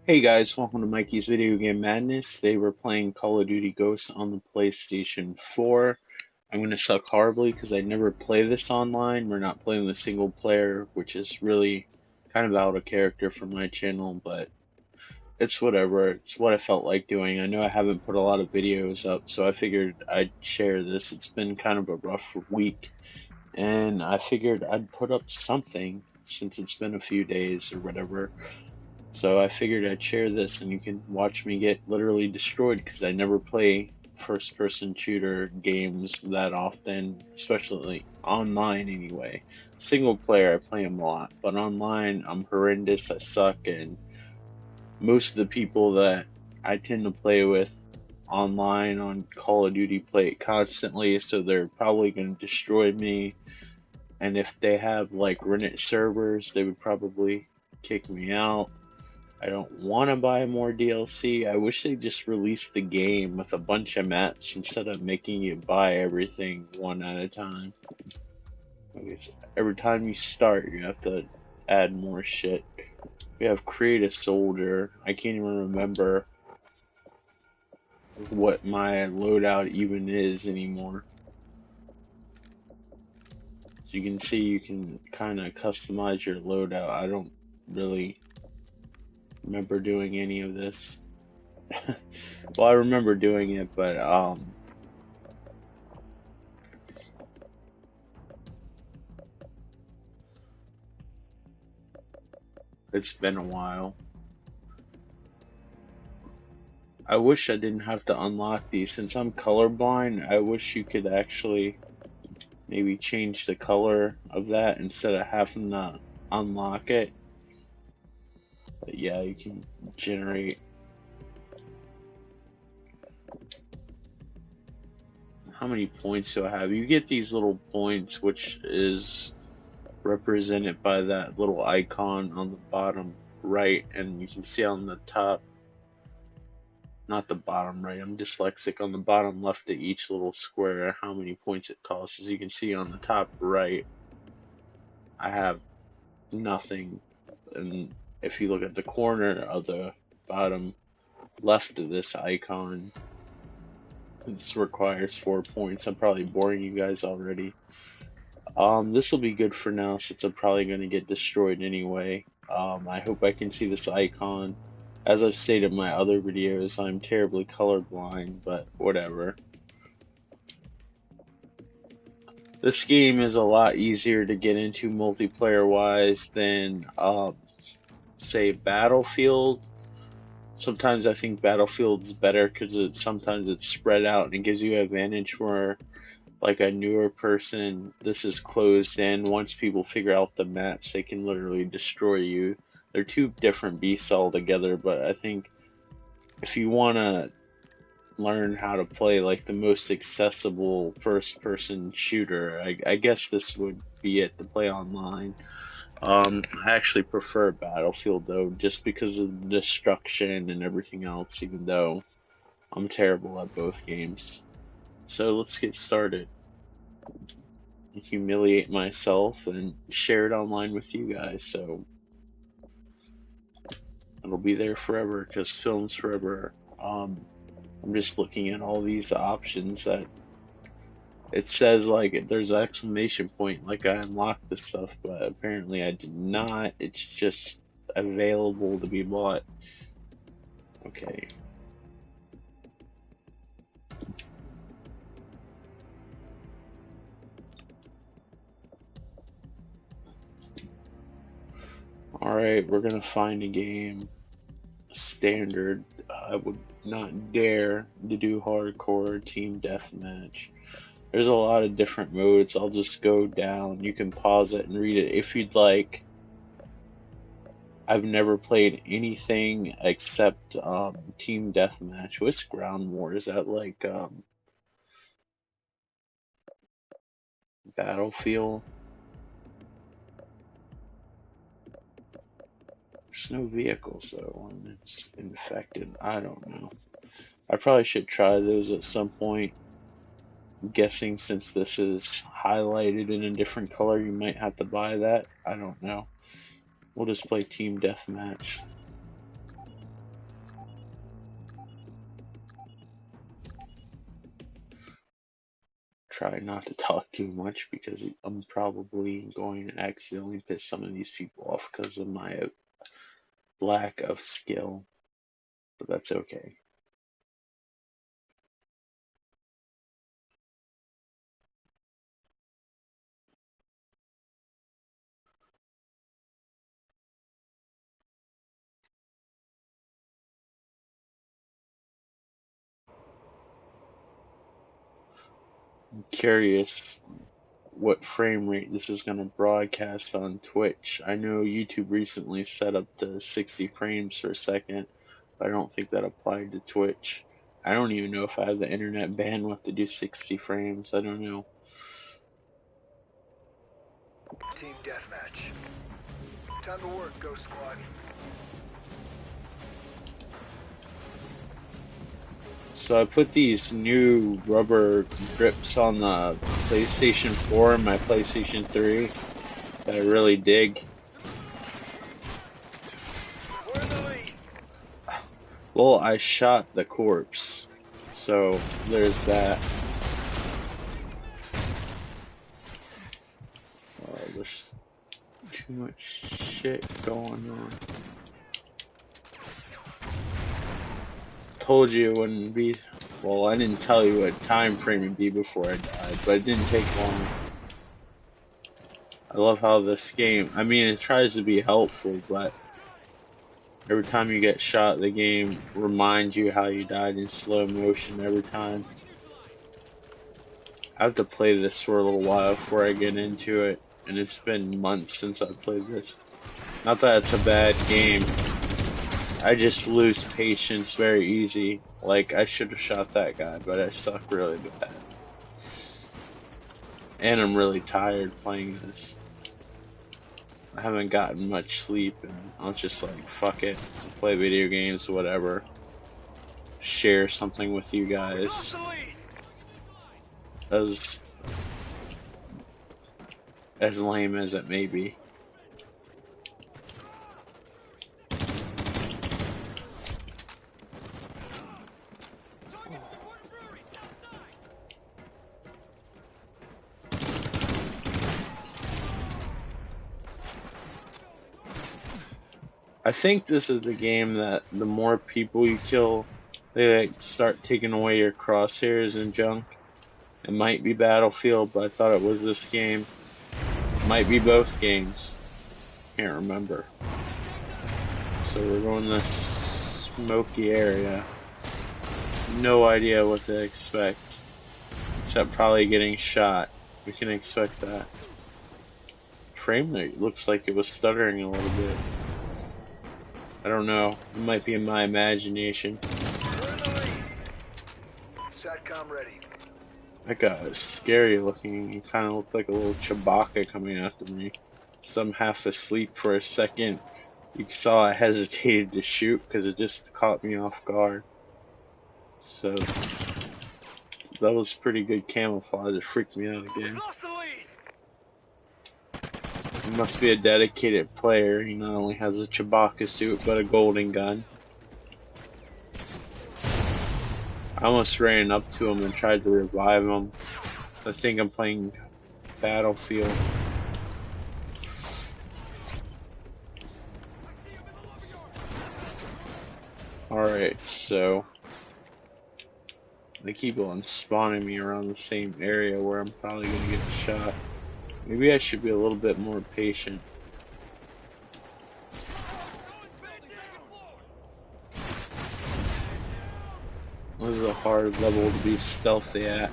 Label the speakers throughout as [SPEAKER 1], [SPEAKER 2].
[SPEAKER 1] Hey guys, welcome to Mikey's Video Game Madness. Today we're playing Call of Duty Ghosts on the PlayStation 4. I'm going to suck horribly because I never play this online. We're not playing the single player, which is really kind of out of character for my channel, but it's whatever. It's what I felt like doing. I know I haven't put a lot of videos up, so I figured I'd share this. It's been kind of a rough week, and I figured I'd put up something since it's been a few days or whatever. So I figured I'd share this and you can watch me get literally destroyed because I never play first person shooter games that often, especially online anyway. Single player, I play them a lot, but online, I'm horrendous, I suck, and most of the people that I tend to play with online on Call of Duty play it constantly, so they're probably going to destroy me. And if they have like rented servers, they would probably kick me out. I don't want to buy more DLC. I wish they just released the game with a bunch of maps instead of making you buy everything one at a time. Every time you start, you have to add more shit. We have Create a Soldier. I can't even remember what my loadout even is anymore. So you can see you can kind of customize your loadout. I don't really remember doing any of this. Well, I remember doing it, but it's been a while. I wish I didn't have to unlock these. Since I'm colorblind, I wish you could actually maybe change the color of that instead of having to unlock it. But yeah, you can generate. How many points do I have? You get these little points, which is represented by that little icon on the bottom right, and you can see on the top, not the bottom right, I'm dyslexic, on the bottom left of each little square how many points it costs. As you can see on the top right, I have nothing. And if you look at the corner of the bottom left of this icon, this requires 4 points. I'm probably boring you guys already. This will be good for now since I'm probably going to get destroyed anyway. I hope I can see this icon. As I've stated in my other videos, I'm terribly colorblind, but whatever. This game is a lot easier to get into multiplayer wise than, say, Battlefield. Sometimes I think Battlefield's better because sometimes it's spread out and it gives you an advantage where, like a newer person, this is closed in. Once people figure out the maps, they can literally destroy you. They're two different beasts altogether, but I think if you want to learn how to play like the most accessible first person shooter, I guess this would be it to play online. I actually prefer Battlefield though, just because of the destruction and everything else, even though I'm terrible at both games. So let's get started. Humiliate myself and share it online with you guys, so it'll be there forever, because film's forever. I'm just looking at all these options that it says like there's an exclamation point, like I unlocked this stuff, but apparently I did not. It's just available to be bought. Okay. Alright, we're gonna find a game. Standard. I would not dare to do hardcore team deathmatch. There's a lot of different modes. I'll just go down. You can pause it and read it if you'd like. I've never played anything except team deathmatch. What's ground war? Is that like Battlefield? There's no vehicles though, and it's infected. I don't know. I probably should try those at some point. I'm guessing since this is highlighted in a different color, you might have to buy that. I don't know. We'll just play team deathmatch. try not to talk too much because I'm probably going to accidentally piss some of these people off because of my lack of skill, but that's okay. I'm curious what frame rate this is going to broadcast on Twitch. I know YouTube recently set up to 60 frames per second, but I don't think that applied to Twitch. I don't even know if I have the internet bandwidth to do 60 frames. I don't know.
[SPEAKER 2] Team deathmatch. Time to work, Ghost Squad.
[SPEAKER 1] So I put these new rubber grips on the PlayStation 4 and my PlayStation 3 that I really dig.
[SPEAKER 2] We're in the lead.
[SPEAKER 1] Well, I shot the corpse, so there's that. There's too much shit going on. Told you it wouldn't be. Well, I didn't tell you what time frame it'd be before I died, but it didn't take long. I love how this game, I mean, it tries to be helpful, but every time you get shot, the game reminds you how you died in slow motion every time. I have to play this for a little while before I get into it, and it's been months since I played this. Not that it's a bad game. I just lose patience very easy. Like, I should have shot that guy, but I suck really bad. And I'm really tired playing this. I haven't gotten much sleep, and I was just like, fuck it. Play video games, whatever. Share something with you guys. As lame as it may be. I think this is the game that the more people you kill, they like start taking away your crosshairs and junk. It might be Battlefield, but I thought it was this game. It might be both games. Can't remember. So we're going this smoky area. No idea what to expect. Except probably getting shot. We can expect that. Frame rate looks like it was stuttering a little bit. I don't know. It might be in my imagination.
[SPEAKER 2] Satcom ready.
[SPEAKER 1] That guy is scary looking. He kind of looked like a little Chewbacca coming after me. So I'm half asleep for a second. You saw I hesitated to shoot because it just caught me off guard. So that was pretty good camouflage. It freaked me out again. He must be a dedicated player. He not only has a Chewbacca suit, but a golden gun. I almost ran up to him and tried to revive him. I think I'm playing Battlefield. Alright, so they keep on spawning me around the same area where I'm probably gonna get shot. Maybe I should be a little bit more patient. This is a hard level to be stealthy at.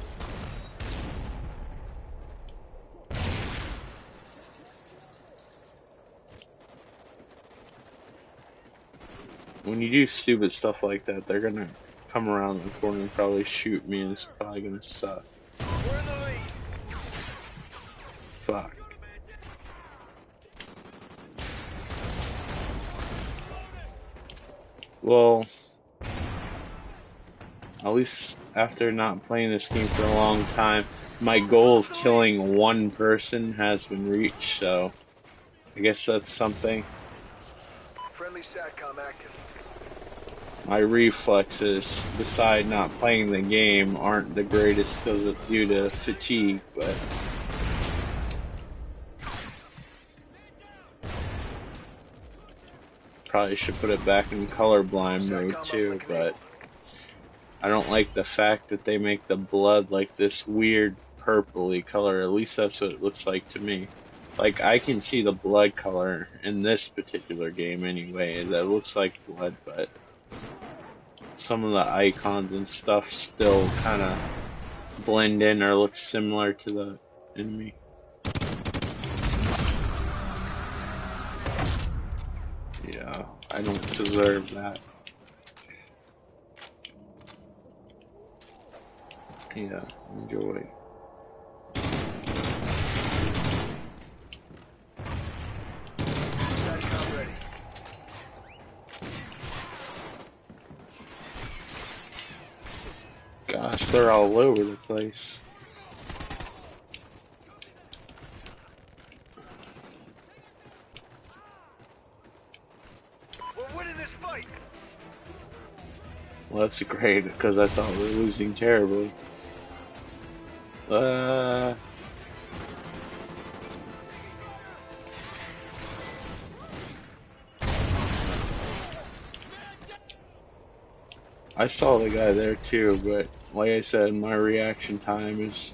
[SPEAKER 1] When you do stupid stuff like that, they're gonna come around the corner and probably shoot me, and it's probably gonna suck. Fuck. Well, at least after not playing this game for a long time, my goal of killing one person has been reached, so I guess that's something.
[SPEAKER 2] Friendly Satcom active.
[SPEAKER 1] my reflexes, beside not playing the game, aren't the greatest because of due to fatigue, but probably should put it back in colorblind mode too, but I don't like the fact that they make the blood like this weird purpley color. At least that's what it looks like to me. Like, I can see the blood color in this particular game anyway. That looks like blood, but some of the icons and stuff still kind of blend in or look similar to the enemy. Yeah, I don't deserve that. Yeah, enjoy. Gosh, they're all over the place.
[SPEAKER 2] We're winning this fight.
[SPEAKER 1] Well, that's great, because I thought we were losing terribly. I saw the guy there too, but like I said, my reaction time is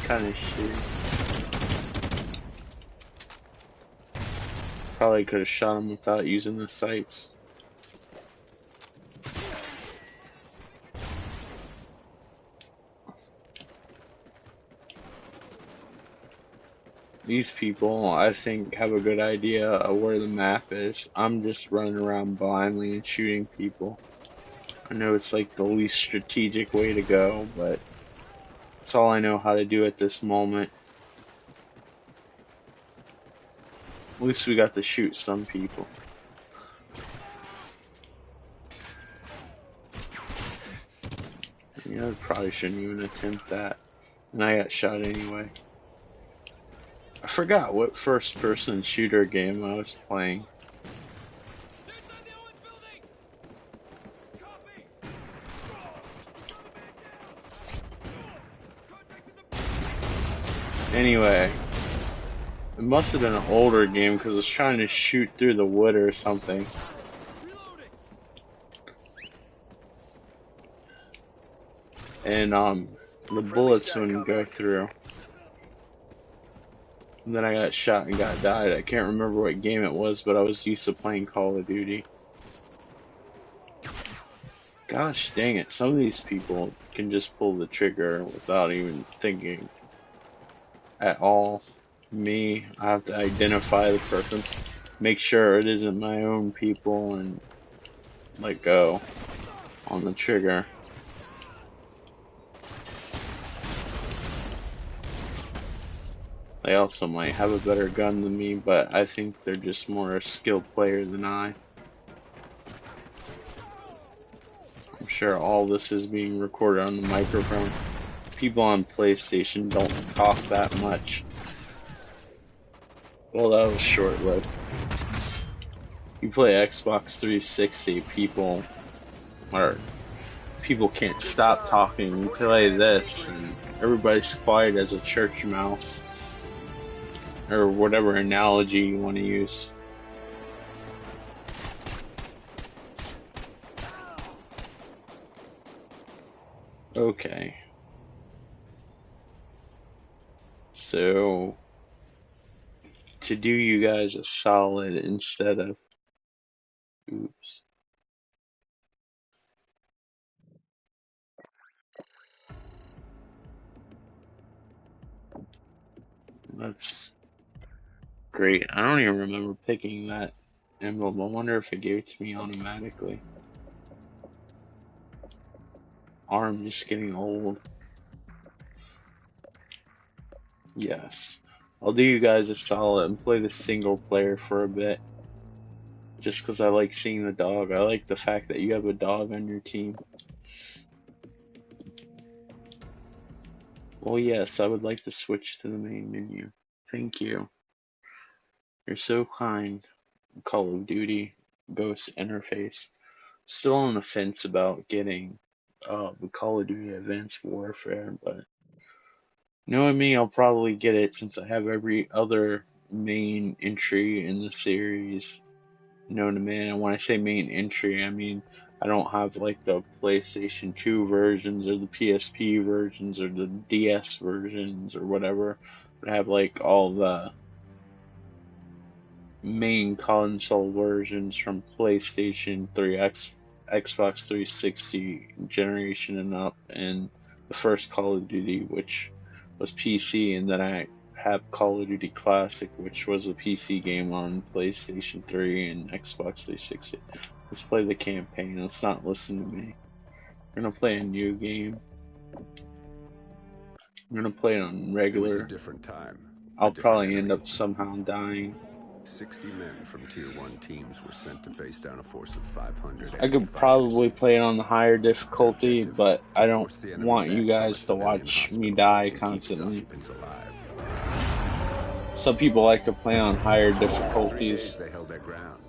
[SPEAKER 1] kind of shitty. Probably could have shot him without using the sights. These people, I think, have a good idea of where the map is. I'm just running around blindly and shooting people. I know it's like the least strategic way to go, but it's all I know how to do at this moment. At least we got to shoot some people. Yeah, I probably shouldn't even attempt that. And I got shot anyway. I forgot what first-person shooter game I was playing. Anyway, it must have been an older game because I was trying to shoot through the wood or something. And the bullets wouldn't go through. And then I got shot and died. I can't remember what game it was, but I was used to playing Call of Duty. Gosh dang it, some of these people can just pull the trigger without even thinking at all. Me, I have to identify the person, make sure it isn't my own people, and let go on the trigger. They also might have a better gun than me, but I think they're just more a skilled player than I. I'm sure all this is being recorded on the microphone. People on PlayStation don't talk that much. Well, that was short-lived. You play Xbox 360, people can't stop talking. You play this, and everybody's quiet as a church mouse. Or whatever analogy you want to use. Okay. So, to do you guys a solid instead of... Oops. That's great. I don't even remember picking that emblem. I wonder if it gave it to me automatically. Or I'm just getting old. Yes. I'll do you guys a solid and play the single player for a bit. Just because I like seeing the dog. I like the fact that you have a dog on your team. Well, yes, I would like to switch to the main menu. Thank you. You're so kind. Call of Duty Ghost interface. Still on the fence about getting the Call of Duty Advanced Warfare, but knowing me, I'll probably get it since I have every other main entry in the series known to man. And when I say main entry, I mean I don't have like the PlayStation 2 versions or the PSP versions or the DS versions or whatever, but I have like all the main console versions from PlayStation 3, Xbox 360 generation and up, and the first Call of Duty, which was PC, and then I have Call of Duty Classic, which was a PC game on PlayStation 3 and Xbox 360. Let's play the campaign. Let's not listen to me. We're gonna play a new game. I'm gonna play it on
[SPEAKER 3] It was a
[SPEAKER 1] regular.
[SPEAKER 3] different time.
[SPEAKER 1] I'll
[SPEAKER 3] A different
[SPEAKER 1] probably end
[SPEAKER 3] enemy.
[SPEAKER 1] up somehow dying.
[SPEAKER 3] 60 men from Tier 1 teams were sent to face down a force of 500
[SPEAKER 1] I
[SPEAKER 3] enemy
[SPEAKER 1] could
[SPEAKER 3] fighters.
[SPEAKER 1] probably play it on the higher
[SPEAKER 3] Their
[SPEAKER 1] difficulty,
[SPEAKER 3] objective?
[SPEAKER 1] but
[SPEAKER 3] To
[SPEAKER 1] I don't
[SPEAKER 3] force the enemy
[SPEAKER 1] want you
[SPEAKER 3] back from a
[SPEAKER 1] guys to
[SPEAKER 3] civilian
[SPEAKER 1] watch me
[SPEAKER 3] hospital
[SPEAKER 1] die
[SPEAKER 3] and keep its
[SPEAKER 1] constantly.
[SPEAKER 3] occupants alive.
[SPEAKER 1] Some people like to play on higher
[SPEAKER 3] For 3 days
[SPEAKER 1] difficulties.
[SPEAKER 3] they held their ground.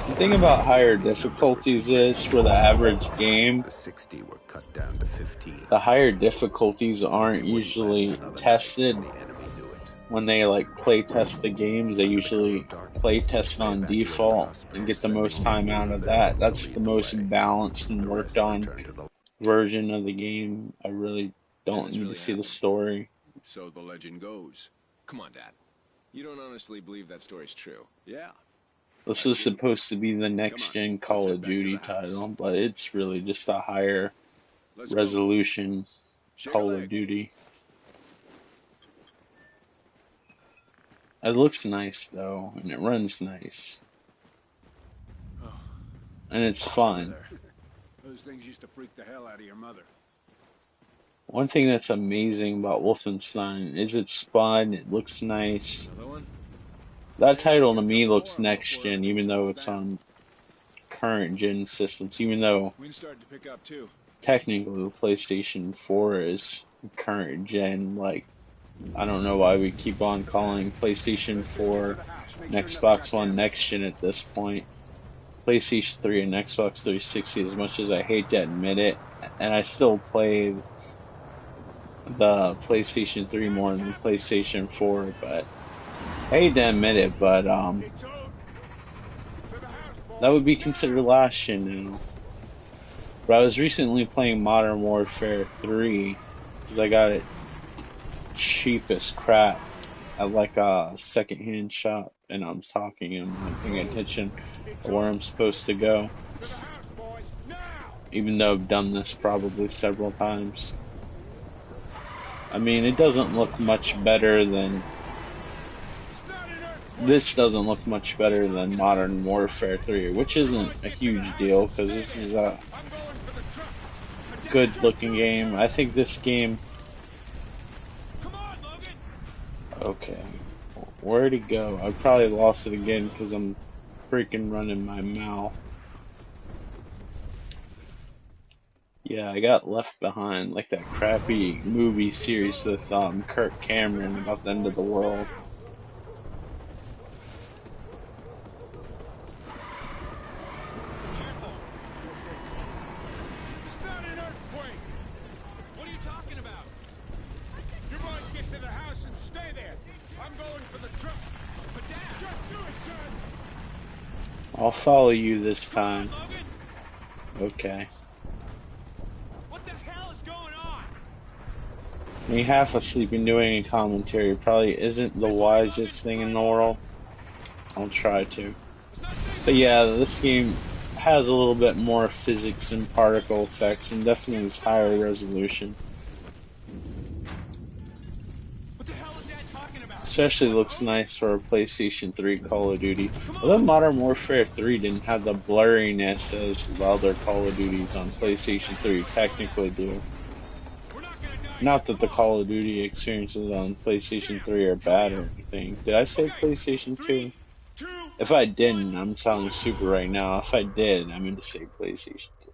[SPEAKER 1] The thing about
[SPEAKER 3] The
[SPEAKER 1] higher
[SPEAKER 3] enemy's numbers were too
[SPEAKER 1] difficulties
[SPEAKER 3] great.
[SPEAKER 1] is, for the average game,
[SPEAKER 3] The 60 were cut down to 15.
[SPEAKER 1] the higher difficulties aren't
[SPEAKER 3] It wouldn't last
[SPEAKER 1] usually
[SPEAKER 3] another night,
[SPEAKER 1] tested.
[SPEAKER 3] and the enemy knew it.
[SPEAKER 1] When they like play test the games, they
[SPEAKER 3] Under the cover
[SPEAKER 1] usually
[SPEAKER 3] of darkness,
[SPEAKER 1] play test
[SPEAKER 3] they
[SPEAKER 1] on
[SPEAKER 3] evacuated the
[SPEAKER 1] default and
[SPEAKER 3] hospital,
[SPEAKER 1] get the
[SPEAKER 3] sending
[SPEAKER 1] most
[SPEAKER 3] only
[SPEAKER 1] time
[SPEAKER 3] 8
[SPEAKER 1] out
[SPEAKER 3] of
[SPEAKER 1] of
[SPEAKER 3] their
[SPEAKER 1] that.
[SPEAKER 3] own to
[SPEAKER 1] That's the
[SPEAKER 3] lead the
[SPEAKER 1] most
[SPEAKER 3] way.
[SPEAKER 1] balanced
[SPEAKER 3] The
[SPEAKER 1] and worked
[SPEAKER 3] rest
[SPEAKER 1] on
[SPEAKER 3] returned to the...
[SPEAKER 1] version of the game. I really don't need to see the story.
[SPEAKER 4] So the legend goes. Come on, Dad. You don't honestly believe that story's true?
[SPEAKER 3] Yeah.
[SPEAKER 1] This was supposed to be the next gen Call
[SPEAKER 4] head
[SPEAKER 1] of
[SPEAKER 4] back to
[SPEAKER 1] Duty
[SPEAKER 4] the house.
[SPEAKER 1] title, but it's really just a higher
[SPEAKER 4] Let's go.
[SPEAKER 1] resolution
[SPEAKER 4] Shake a
[SPEAKER 1] Call of
[SPEAKER 4] leg.
[SPEAKER 1] Duty. It looks nice though, and it runs nice. And it's fun.
[SPEAKER 5] Those things used to freak the hell out of your mother.
[SPEAKER 1] One thing that's amazing about Wolfenstein is it's fun, it looks nice.
[SPEAKER 4] Another one?
[SPEAKER 1] That title to me looks next gen, even though it's on current gen systems, even though
[SPEAKER 4] Wind started to pick up too.
[SPEAKER 1] technically the PlayStation 4 is current gen. Like, I don't know why we keep on calling PlayStation 4 and Xbox One next gen at this point. PlayStation 3 and Xbox 360, as much as I hate to admit it, and I still play the PlayStation 3 more than PlayStation 4, but I hate to admit it, but that would be considered last gen now. But I was recently playing Modern Warfare 3 because I got it cheap as crap at like a secondhand shop, and I'm talking, I'm not paying attention to where I'm supposed to go, even though I've done this probably several times. I mean, it doesn't look much better than... This doesn't look much better than Modern Warfare 3, which isn't a huge deal, because this is a good looking game. I think this game... Okay. Where'd it go? I probably lost it again because I'm freaking running my mouth. Yeah, I got left behind, like that crappy movie series with Kirk Cameron about the end of the world.
[SPEAKER 5] It's not an earthquake! What are you talking about? You boys get to the house and stay there. I'm going for the truck. But Dad, just do it, son!
[SPEAKER 1] I'll follow you this time. Okay.
[SPEAKER 5] What the hell is going on?
[SPEAKER 1] Me half asleep and doing a commentary probably isn't the wisest thing in the world. I'll try to. But yeah, this game has a little bit more physics and particle effects, and definitely is higher resolution.
[SPEAKER 5] What the hell is Dad talking about?
[SPEAKER 1] Especially looks nice for a PlayStation 3 Call of Duty. Although Modern Warfare 3 didn't have the blurriness as the other Call of Duties on PlayStation 3 technically do. Not that the Call of Duty experiences on PlayStation 3 are bad or anything. Did I say PlayStation 2? If I didn't, I'm sounding stupid right now. If I did, I meant to say PlayStation 3.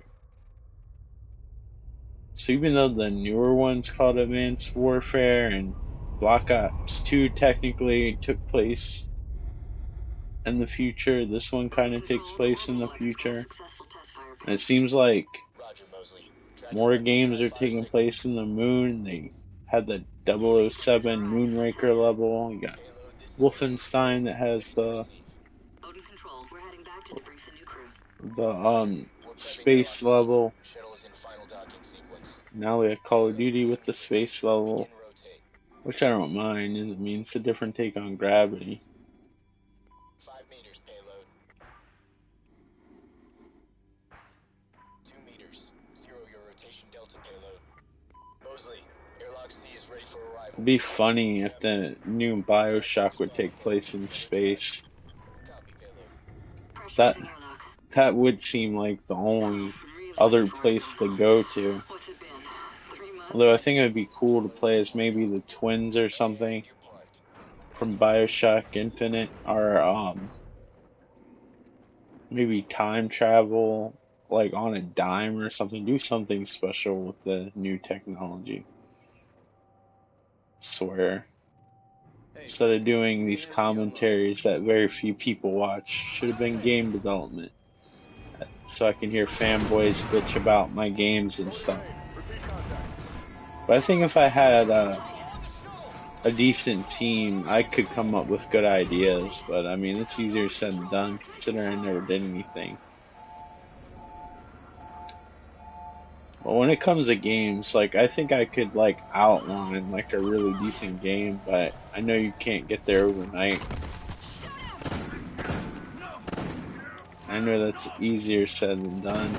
[SPEAKER 1] So even though the newer one's called Advanced Warfare and Black Ops 2 technically took place in the future, this one kind of takes place in the future. And it seems like more games are taking place in the moon. They had the 007 Moonraker level. You got Wolfenstein that has the space level. Now we have Call of Duty with the space level, which I don't mind. I mean, it's a different take on gravity.
[SPEAKER 6] 5 meters payload. 2 meters. 0 your rotation delta payload. Mosley, airlock C is ready for arrival.
[SPEAKER 1] It'd be funny if the new BioShock would take place in space. That would seem like the only other place to go to. Although I think it would be cool to play as maybe the twins or something from BioShock Infinite, or maybe time travel, like on a dime or something. Do something special with the new technology. Swear. Instead of doing these commentaries that very few people watch, should have been game development. So I can hear fanboys bitch about my games and stuff. But I think if I had a decent team, I could come up with good ideas. But I mean, it's easier said than done, considering I never did anything. But when it comes to games, like, I think I could like outline like a really decent game, but I know you can't get there overnight. I know that's easier said than done.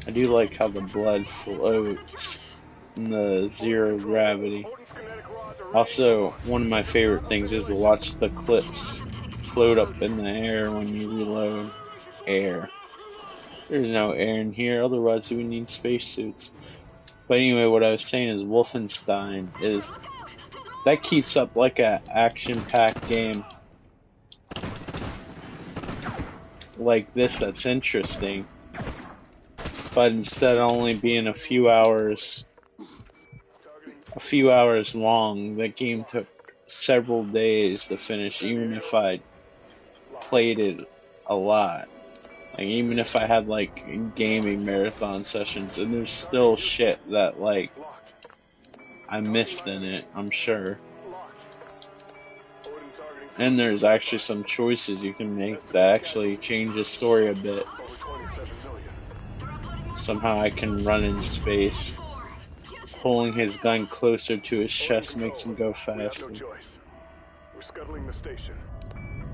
[SPEAKER 1] I do like how the blood floats in the zero gravity. Also, one of my favorite things is to watch the clips float up in the air when you reload. Air. There's no air in here, otherwise we need spacesuits. But anyway, what I was saying is Wolfenstein is that keeps up like a action-packed game like this that's interesting. But instead of only being a few hours long, that game took several days to finish, even if I played it a lot. Like, even if I had like gaming marathon sessions, and there's still shit that like I missed in it, I'm sure. And there's actually some choices you can make that actually change the story a bit. Somehow I can run in space. Pulling his gun closer to his chest makes him go faster.
[SPEAKER 2] We're scuttling the station.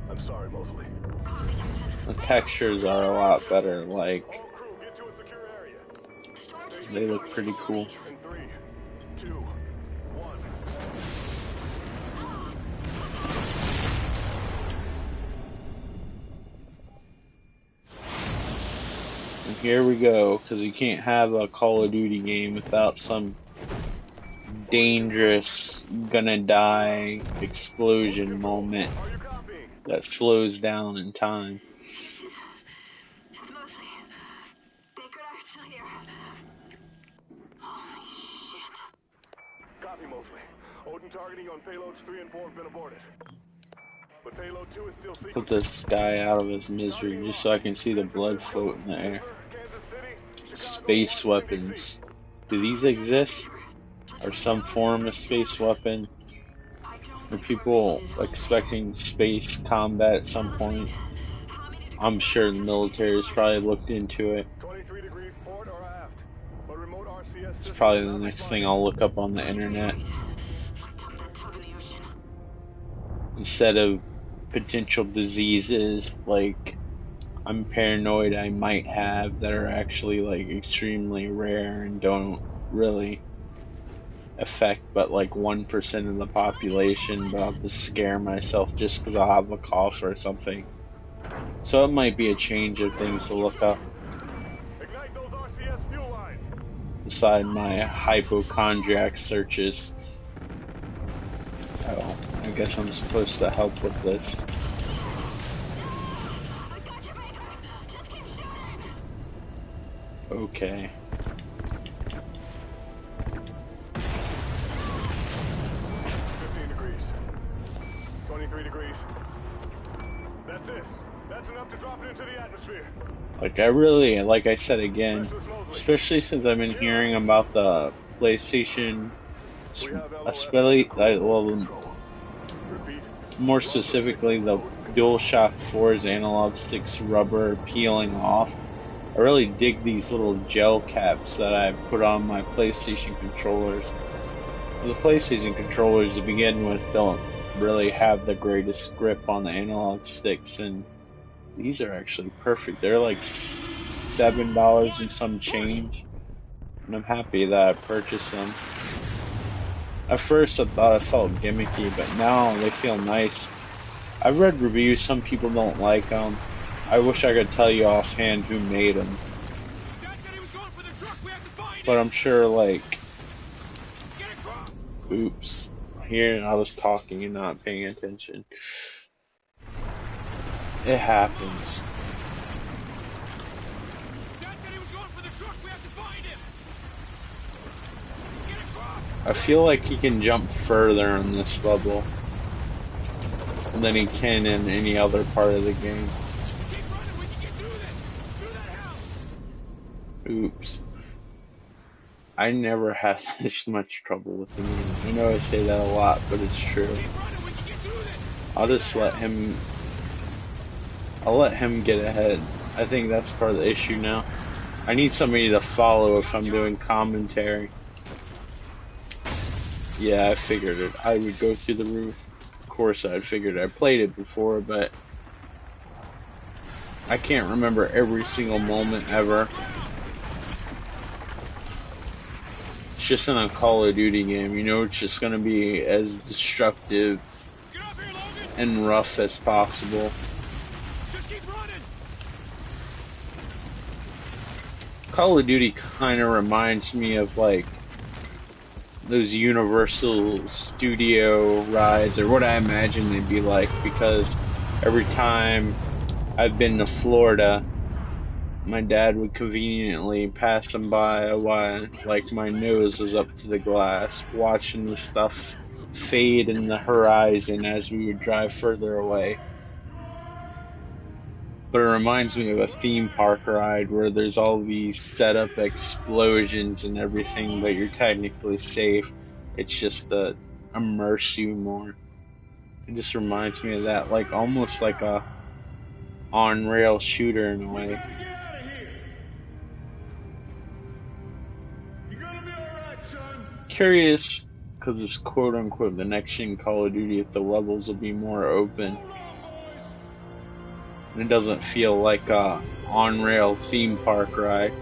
[SPEAKER 2] I'm sorry, Mosley.
[SPEAKER 1] The textures are a lot better, like, they look pretty cool.
[SPEAKER 2] In 3, 2, 1.
[SPEAKER 1] And here we go, because you can't have a Call of Duty game without some dangerous, gonna die explosion moment that slows down in time.
[SPEAKER 2] Copy, Mosley. Odin targeting on payloads 3 and 4 have been aborted. But payload 2 is still sequenced.
[SPEAKER 1] Put this guy out of his misery just so I can see the blood float in the air. Space weapons. Do these exist? Or some form of space weapon? Are people expecting space combat at some point? I'm sure the military has probably looked into it.
[SPEAKER 2] 23 degrees port or aft. But remote RCS
[SPEAKER 1] It's probably the next thing I'll look up on the internet. Instead of potential diseases like I'm paranoid I might have that are actually like extremely rare and don't really affect but like 1% of the population, but I'll just scare myself just because I'll have a cough or something. So it might be a change of things to look up.
[SPEAKER 2] Ignite those RCS fuel lines.
[SPEAKER 1] Beside my hypochondriac searches. Oh, I guess I'm supposed to help with this. Okay.
[SPEAKER 2] 15 degrees. 23 degrees. That's it. That's enough to drop it into the atmosphere.
[SPEAKER 1] Like like I said again, especially since I've been hearing about the PlayStation,
[SPEAKER 2] We have LOS
[SPEAKER 1] especially,
[SPEAKER 2] control. Repeat.
[SPEAKER 1] more specifically the DualShock 4's analog sticks rubber peeling off. I really dig these little gel caps that I put on my PlayStation controllers. The PlayStation controllers to begin with don't really have the greatest grip on the analog sticks, and these are actually perfect. They're like $7 and some change, and I'm happy that I purchased them. At first I thought I felt gimmicky, but now they feel nice. I've read reviews, some people don't like them. I wish I could tell you offhand who made them. But I'm sure, like, oops, here I was talking and not paying attention. It happens. I feel like he can jump further in this level than he can in any other part of the game. Oops. I never have this much trouble with the game. I know I say that a lot, but it's true. I'll just let him get ahead. I think that's part of the issue now. I need somebody to follow if I'm doing commentary. Yeah, I figured it. I would go through the roof. Of course I figured it. I played it before, but I can't remember every single moment ever. It's just in a Call of Duty game, you know, it's just gonna be as destructive and rough as possible. Call of Duty kinda reminds me of like those Universal Studio rides, or what I imagine they'd be like, because every time I've been to Florida, my dad would conveniently pass them by while like my nose was up to the glass, watching the stuff fade in the horizon as we would drive further away. But it reminds me of a theme park ride where there's all these setup explosions and everything, but you're technically safe. It's just to immerse you more. It just reminds me of that, like almost like a on-rail shooter in a way. Curious, because it's quote-unquote the next-gen Call of Duty, if the levels will be more open. And it doesn't feel like a on-rail theme park ride.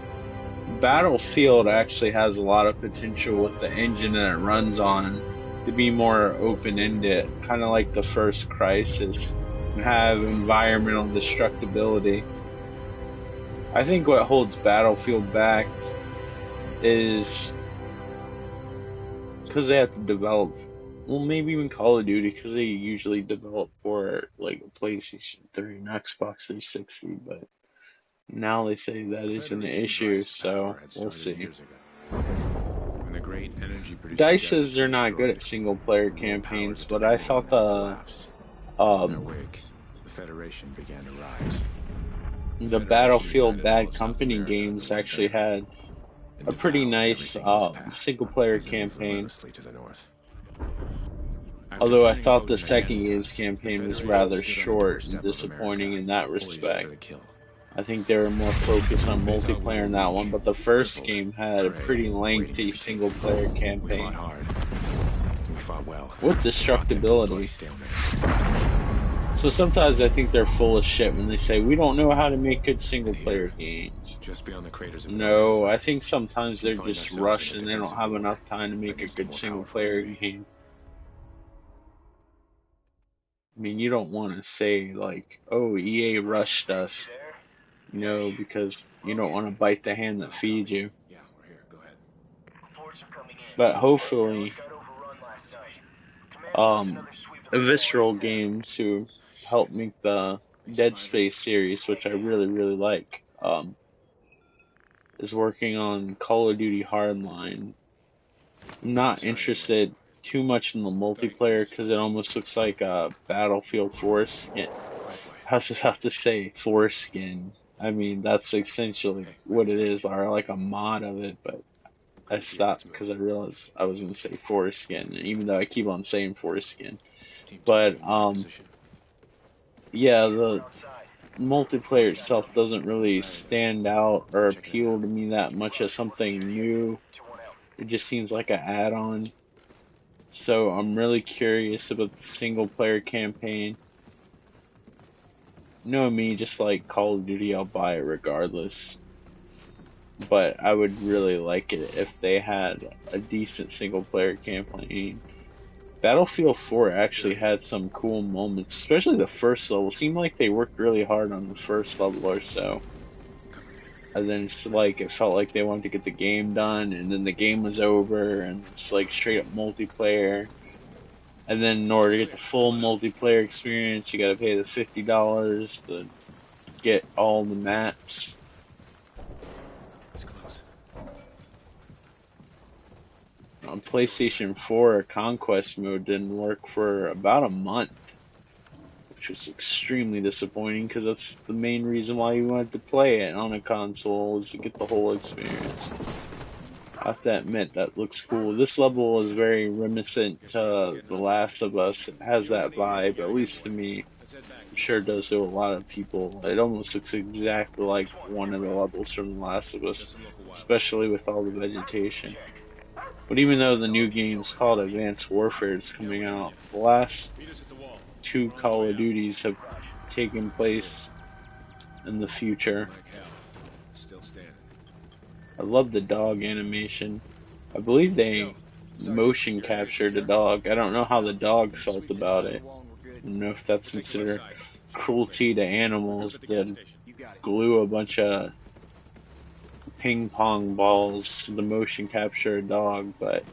[SPEAKER 1] Battlefield actually has a lot of potential with the engine that it runs on to be more open-ended, kind of like the first Crisis, and have environmental destructibility. I think what holds Battlefield back is because they have to develop, well, maybe even Call of Duty, because they usually develop for like a PlayStation 3 and Xbox 360, but now they say that isn't an issue, so we'll see. DICE says they're not good at single player campaigns, but I thought the Battlefield Bad Company games actually had a pretty nice single player campaign. Although I thought the second game's campaign was rather short and disappointing in that respect. I think they were more focused on multiplayer in that one, but the first game had a pretty lengthy single player campaign with destructibility. So sometimes I think they're full of shit when they say we don't know how to make good single player games. No, I think sometimes they're just rushed and they don't have enough time to make a good single player game. I mean, you don't want to say like, oh, EA rushed us, you know, because you don't want to bite the hand that feeds you. But hopefully, Visceral Games, who helped make the Dead Space series, which I really, really like, is working on Call of Duty Hardline. I'm not interested too much in the multiplayer because it almost looks like a Battlefield 4 skin. I was about to say foreskin. I mean, that's essentially what it is, or like a mod of it, but I
[SPEAKER 4] Yeah, let's
[SPEAKER 1] stopped
[SPEAKER 4] move.
[SPEAKER 1] because I realized I was going to say foreskin, even though I keep on saying foreskin.
[SPEAKER 4] Team 2,
[SPEAKER 1] But,
[SPEAKER 4] get in your position.
[SPEAKER 1] yeah, the multiplayer itself doesn't really stand out or appeal to me that much as something new. It just seems like an add-on. So I'm really curious about the single player campaign. Know me, just like Call of Duty, I'll buy it regardless. But I would really like it if they had a decent single player campaign. Battlefield 4 actually had some cool moments, especially the first level. It seemed like they worked really hard on the first level or so. And then it's like, it felt like they wanted to get the game done, and then the game was over, and it's like straight up multiplayer. And then in order to get the full multiplayer experience, you gotta pay the $50 to get all the maps.
[SPEAKER 4] It's close.
[SPEAKER 1] On PlayStation 4, Conquest mode didn't work for about a month, which was extremely disappointing because that's the main reason why you wanted to play it on a console, was to get the whole experience. I have to admit, that looks cool. This level is very reminiscent to The Last of Us. It has that vibe, at least to me. I'm sure it does to a lot of people. It almost looks exactly like one of the levels from The Last of Us, especially with all the vegetation. But even though the new game's called Advanced Warfare is coming out, the last two Call of Duties have taken place in the future.
[SPEAKER 4] Still standing.
[SPEAKER 1] I love the dog animation. I believe they motion captured the dog. I don't know how the dog felt about it. I don't know if that's considered cruelty to animals to glue a bunch of ping pong balls to the motion capture a dog, but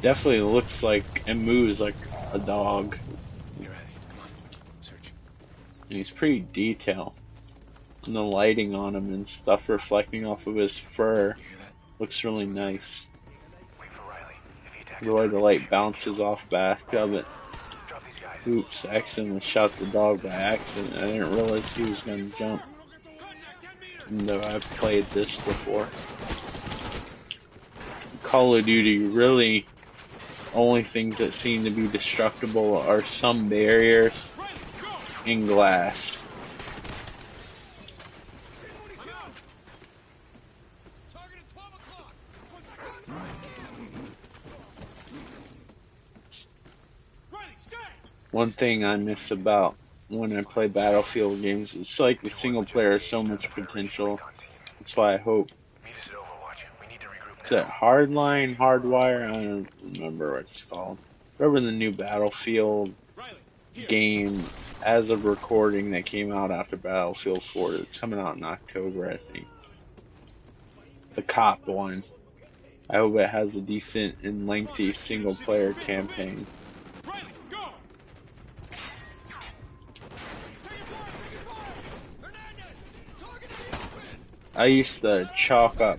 [SPEAKER 1] definitely looks like and moves like a dog.
[SPEAKER 4] You're ready. Come on. Search.
[SPEAKER 1] And he's pretty detailed. And the lighting on him and stuff reflecting off of his fur looks really nice. The way the light bounces off back of it. Oops, I accidentally shot the dog by accident. I didn't realize he was going to jump. Even though I've played this before. Call of Duty, really, only things that seem to be destructible are some barriers and glass. One thing I miss about when I play Battlefield games, it's like the single player has so much potential. That's why I hope. Is that Hardline, Hardwire? I don't remember what it's called. Whatever the new Battlefield game, as of recording, that came out after Battlefield 4. It's coming out in October, I think. The cop one. I hope it has a decent and lengthy single player campaign. I used to chalk up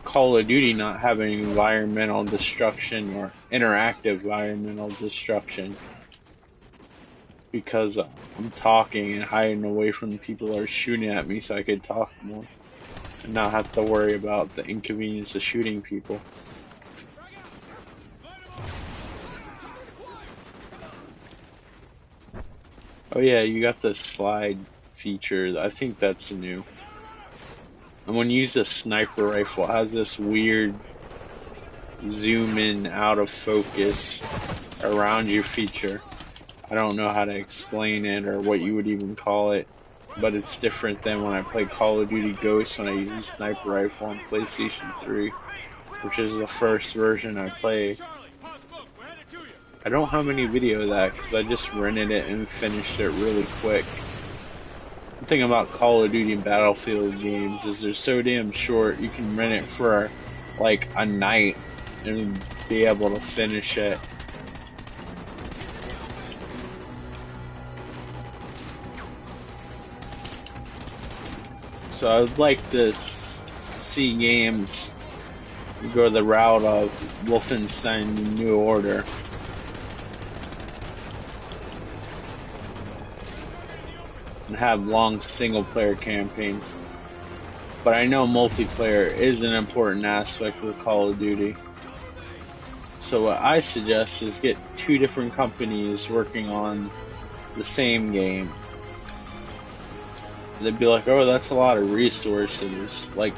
[SPEAKER 1] Call of Duty not having environmental destruction or interactive environmental destruction because I'm talking and hiding away from the people that are shooting at me so I could talk more and not have to worry about the inconvenience of shooting people. Oh yeah, you got the slide feature. I think that's new. And when you use a sniper rifle, it has this weird zoom in out of focus around you feature. I don't know how to explain it or what you would even call it, but it's different than when I play Call of Duty Ghosts when I use a sniper rifle on PlayStation 3, which is the first version I played. I don't have any video of that because I just rented it and finished it really quick. The thing about Call of Duty and Battlefield games is they're so damn short, you can rent it for like a night and be able to finish it. So I would like to see games go the route of Wolfenstein: New Order. and have long single-player campaigns. But I know multiplayer is an important aspect of Call of Duty. So what I suggest is get 2 different companies working on the same game. They'd be like, oh, that's a lot of resources. Like,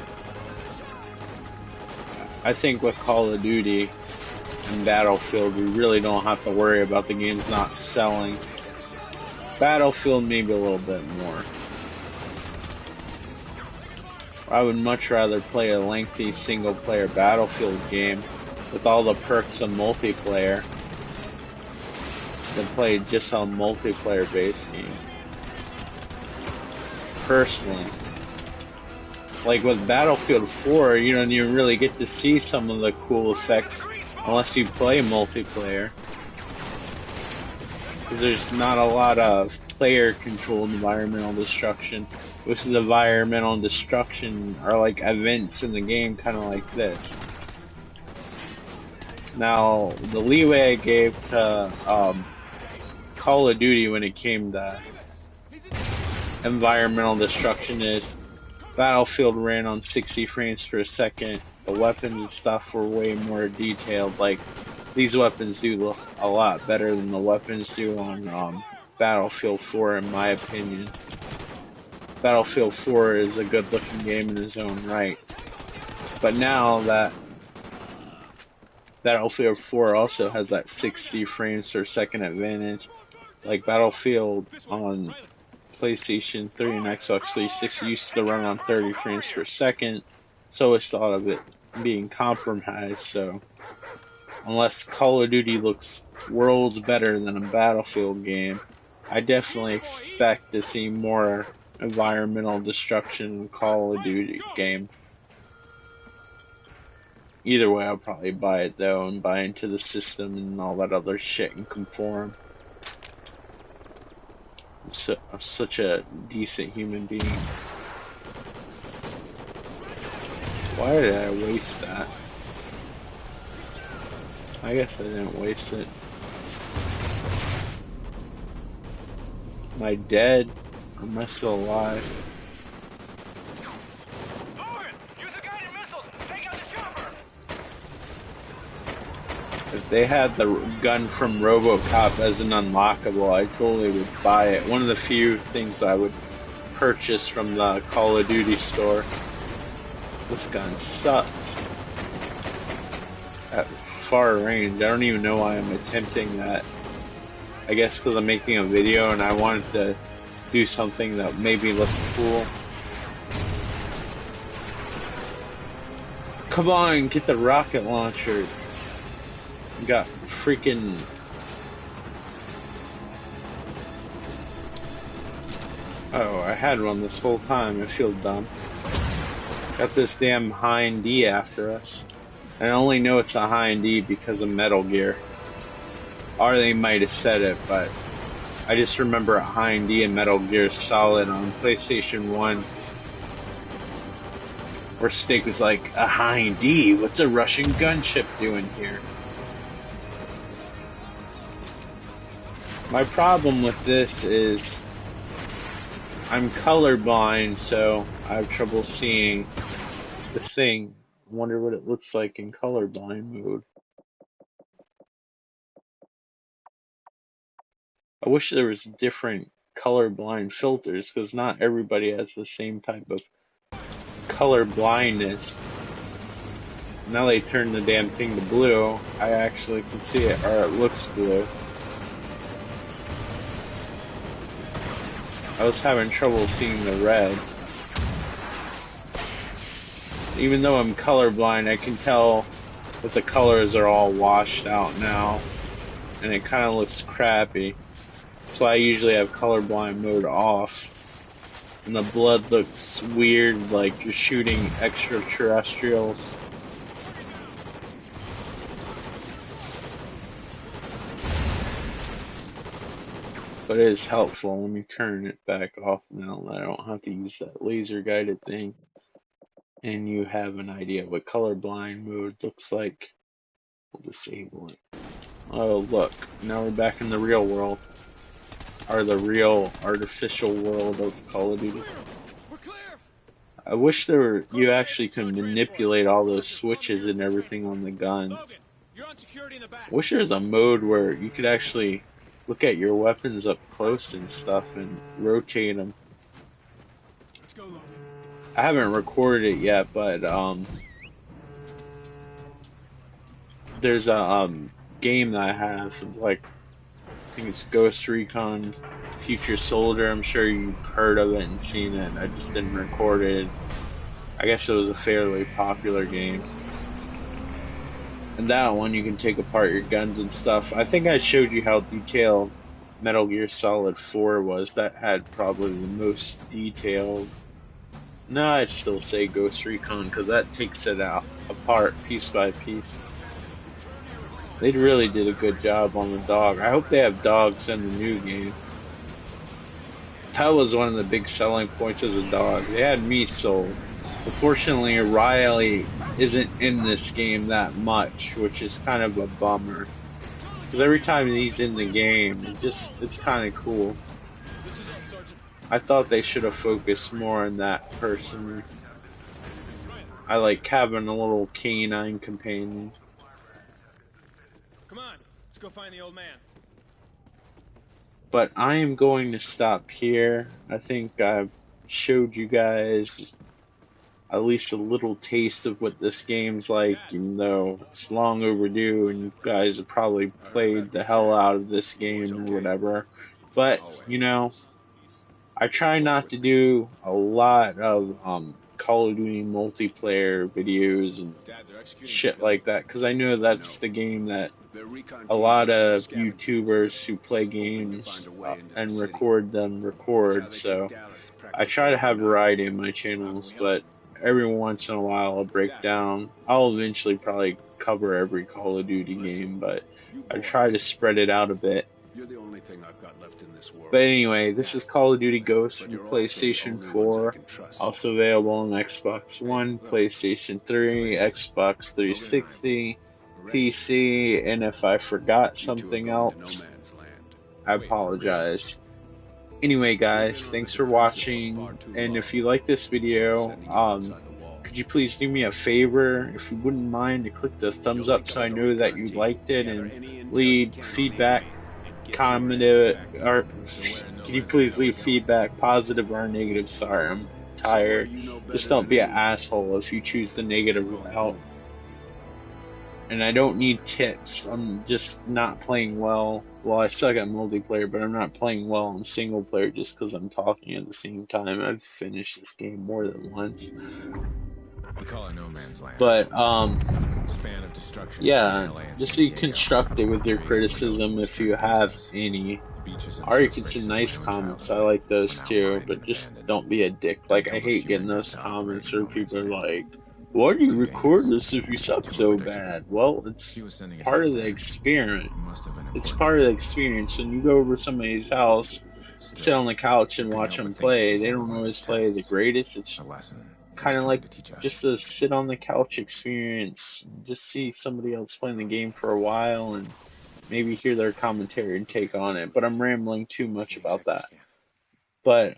[SPEAKER 1] I think with Call of Duty and Battlefield, we really don't have to worry about the games not selling. Battlefield maybe a little bit more. I would much rather play a lengthy single-player Battlefield game with all the perks of multiplayer than play just a multiplayer-based game. Personally. Like with Battlefield 4, you don't even really get to see some of the cool effects unless you play multiplayer. Because there's not a lot of player-controlled environmental destruction. Most of the environmental destruction are like events in the game, kind of like this. Now, the leeway I gave to Call of Duty when it came to environmental destruction is Battlefield ran on 60 frames per second. The weapons and stuff were way more detailed. Like, these weapons do look a lot better than the weapons do on Battlefield 4, in my opinion. Battlefield 4 is a good looking game in its own right. But now that Battlefield 4 also has that 60 frames per second advantage, like Battlefield on PlayStation 3 and Xbox 360 used to run on 30 frames per second, so it's thought of it being compromised. So unless Call of Duty looks worlds better than a Battlefield game, I definitely expect to see more environmental destruction in Call of Duty game. Either way, I'll probably buy it though, and buy into the system and all that other shit and conform. I'm such a decent human being. Why did I waste that? I guess I didn't waste it. Am I dead? Or am I still alive? If they had the gun from RoboCop as an unlockable, I totally would buy it. One of the few things I would purchase from the Call of Duty store. This gun sucks. At far range, I don't even know why I'm attempting that. I guess because I'm making a video and I wanted to do something that maybe looked cool. Come on, get the rocket launcher. You got freaking... Oh, I had one this whole time. I feel dumb. Got this damn Hind D after us. And I only know it's a Hind D because of Metal Gear. Or they might have said it, but I just remember a Hind D and Metal Gear Solid on PlayStation 1. Where Snake was like, a Hind D? What's a Russian gunship doing here? My problem with this is I'm colorblind, so I have trouble seeing the thing. I wonder what it looks like in colorblind mode. I wish there was different colorblind filters, because not everybody has the same type of color blindness. Now they turn the damn thing to blue, I actually can see it, or it looks blue. I was having trouble seeing the red. Even though I'm colorblind, I can tell that the colors are all washed out now. And it kind of looks crappy. So I usually have colorblind mode off. And the blood looks weird, like you're shooting extraterrestrials. But it is helpful. Let me turn it back off now. I don't have to use that laser guided thing. And you have an idea what colorblind mode looks like. We'll disable it. Oh look, now we're back in the real world. are the real artificial world of Call of Duty.
[SPEAKER 5] We're clear.
[SPEAKER 1] I wish you actually could manipulate all those switches and everything on the gun.
[SPEAKER 5] Logan, you're on security in the back.
[SPEAKER 1] I wish there was a mode where you could actually look at your weapons up close and stuff and rotate them.
[SPEAKER 5] Let's go, Logan.
[SPEAKER 1] I haven't recorded it yet, but there's a game that I have, like, I think it's Ghost Recon Future Soldier. I'm sure you've heard of it and seen it. I just didn't record it. I guess it was a fairly popular game. And that one, you can take apart your guns and stuff. I think I showed you how detailed Metal Gear Solid 4 was. That had probably the most detailed. No, I'd still say Ghost Recon, because that takes it out apart piece by piece. They really did a good job on the dog. I hope they have dogs in the new game. That was one of the big selling points of the dog. They had me sold. Unfortunately, Riley isn't in this game that much, which is kind of a bummer. Because every time he's in the game, it's kind of cool.
[SPEAKER 5] This is us, Sergeant.
[SPEAKER 1] I thought they should have focused more on that person. I like having a little canine companion.
[SPEAKER 5] Come on, let's go find the old man.
[SPEAKER 1] But I am going to stop here. I think I've showed you guys at least a little taste of what this game's like, even though it's long overdue and you guys have probably played the hell out of this game or whatever. But, you know, I try not to do a lot of Call of Duty multiplayer videos and shit like that, because I know that's the game that a lot of YouTubers who play games and record them record, so I try to have variety in my channels, but every once in a while I'll break down. I'll eventually probably cover every Call of Duty game, but I try to spread it out a bit.
[SPEAKER 3] You're the only thing I've got left in this world.
[SPEAKER 1] But anyway, this is Call of Duty Ghosts from PlayStation 4, also available on Xbox One, PlayStation 3, Xbox 360, PC, and if I forgot something else, I apologize. Anyway guys, thanks for watching, and if you like this video, could you please do me a favor, if you wouldn't mind, to click the thumbs up so I know that you liked it, and leave feedback, comment it, or can you please leave feedback, positive or negative? Sorry, I'm tired. Just don't be an asshole if you choose the negative route. And I don't need tips. I'm just not playing well. Well, I suck at multiplayer, but I'm not playing well in single player just because I'm talking at the same time. I've finished this game more than once.
[SPEAKER 4] We call it no man's land.
[SPEAKER 1] But,
[SPEAKER 4] Span of destruction.
[SPEAKER 1] yeah, just be constructive with your criticism if you have any. Or you can send nice comments. I like those too, but just don't be a dick. Like, I hate getting those comments where people are like, why do you record this if you suck so bad? Well, it's part of the experience. It's part of the experience. When you go over somebody's house, sit on the couch and watch them play, they don't always play the greatest. It's kind of like just a sit on the couch experience. Just see somebody else playing the game for a while and maybe hear their commentary and take on it. But I'm rambling too much about that. But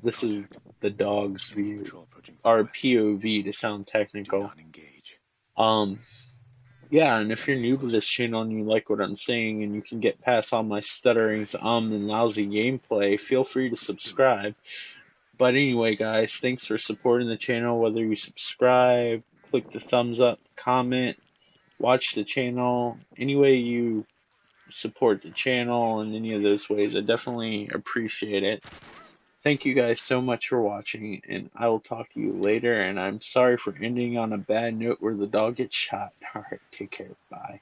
[SPEAKER 1] this is the dog's view, or POV to sound technical. Yeah, and if you're new to this channel and you like what I'm saying and you can get past all my stutterings, and lousy gameplay, feel free to subscribe. But anyway, guys, thanks for supporting the channel. Whether you subscribe, click the thumbs up, comment, watch the channel, any way you support the channel in any of those ways, I definitely appreciate it. Thank you guys so much for watching, and I will talk to you later, and I'm sorry for ending on a bad note where the dog gets shot. Alright, take care, bye.